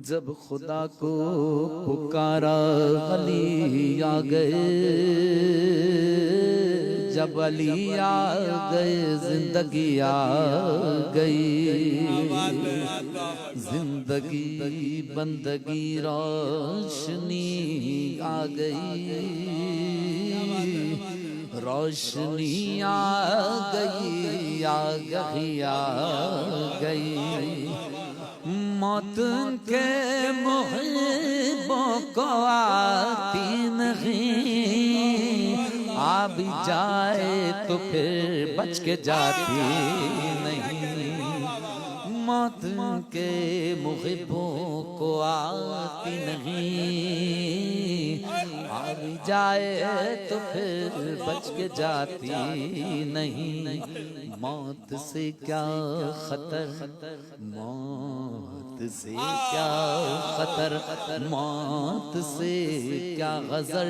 جب خدا کو پکارا علی آ گئے، جب علی آ گئے زندگی آ گئی، زندگی بندگی روشنی آ گئی، روشنی آ گئی، آگہی آ گئی، موت کے محبوں کو آتی نہیں، آ بھی جائے تو پھر بچ کے جاتی نہیں، موت کے محبوں کو آتی نہیں، آ بھی جائے تو پھر بچ کے جاتی نہیں، موت سے کیا خطر، موت سے کیا خطر، موت سے کیا غضر،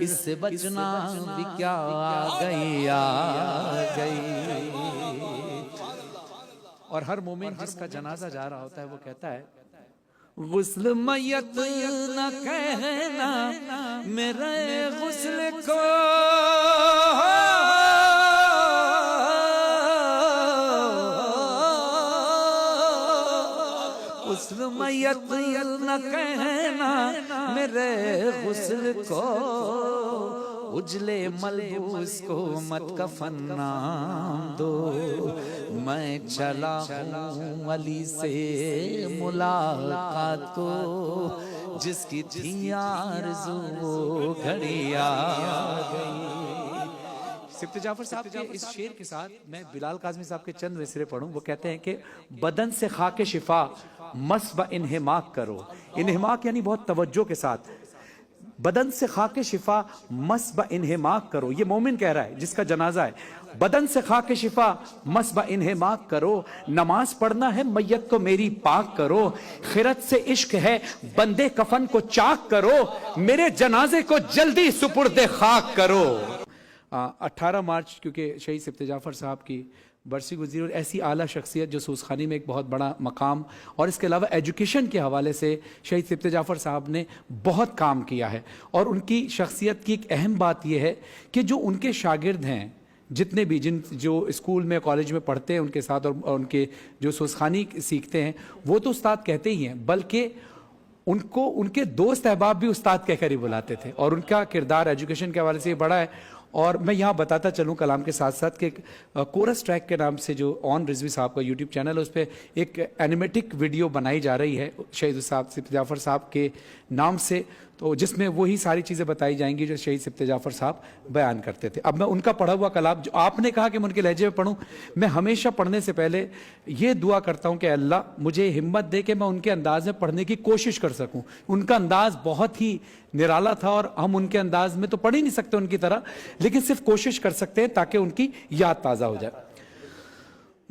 اس سے بچنا بھی کیا آ گئی آ گئی۔ اور ہر مومن جس کا جنازہ جا رہا ہوتا ہے وہ کہتا ہے غسل میت نہ کہنا میرے غسل کو، غسل میت نہ کہنا میرے غسل کو، اجلے ملبوس کو مت کفن نام دو، میں چلا ہوں علی سے ملاقات کو، جس کی تھی آرزو وہ گھڑی آ گئی۔ سبت جعفر صاحب کے اس شعر کے ساتھ میں بلال کاظمی صاحب کے چند مصرے پڑھوں۔ وہ کہتے ہیں کہ بدن سے خاک شفا مس و انہماک کرو، انہماک یعنی بہت توجہ کے ساتھ، بدن سے خاک شفا مس و انہماک کرو، یہ مومن کہہ رہا ہے جس کا جنازہ ہے، بدن سے خاک شفا مس و انہماک کرو، نماز پڑھنا ہے میت کو میری پاک کرو، خیرت سے عشق ہے بندے کفن کو چاک کرو، میرے جنازے کو جلدی سپرد خاک کرو۔ 18 مارچ کیونکہ شہید سبت جعفر صاحب کی برسی گزری، اور ایسی اعلیٰ شخصیت جو سوزخانی میں ایک بہت بڑا مقام، اور اس کے علاوہ ایجوکیشن کے حوالے سے شہید سبت جعفر صاحب نے بہت کام کیا ہے، اور ان کی شخصیت کی ایک اہم بات یہ ہے کہ جو ان کے شاگرد ہیں جتنے بھی جو اسکول میں کالج میں پڑھتے ہیں ان کے ساتھ، اور ان کے جو سوزخانی سیکھتے ہیں، وہ تو استاد کہتے ہی ہیں، بلکہ ان کو ان کے دوست احباب بھی استاد کہہ کر ہی بلاتے تھے، اور ان کا کردار ایجوکیشن کے حوالے سے یہ بڑا ہے۔ اور میں یہاں بتاتا چلوں کلام کے ساتھ ساتھ کہ کورس ٹریک کے نام سے جو آن رضوی صاحب کا یوٹیوب چینل ہے، اس پہ ایک اینیمیٹک ویڈیو بنائی جا رہی ہے شہید صاحب سبت جعفر صاحب کے نام سے، تو جس میں وہی ساری چیزیں بتائی جائیں گی جو شہید سبت جعفر صاحب بیان کرتے تھے۔ اب میں ان کا پڑھا ہوا کلام جو آپ نے کہا کہ میں ان کے لہجے میں پڑھوں، میں ہمیشہ پڑھنے سے پہلے یہ دعا کرتا ہوں کہ اللہ مجھے ہمت دے کہ میں ان کے انداز میں پڑھنے کی کوشش کر سکوں۔ ان کا انداز بہت ہی نرالا تھا، اور ہم ان کے انداز میں تو پڑھ ہی نہیں سکتے ان کی طرح، لیکن صرف کوشش کر سکتے ہیں تاکہ ان کی یاد تازہ ہو جائے۔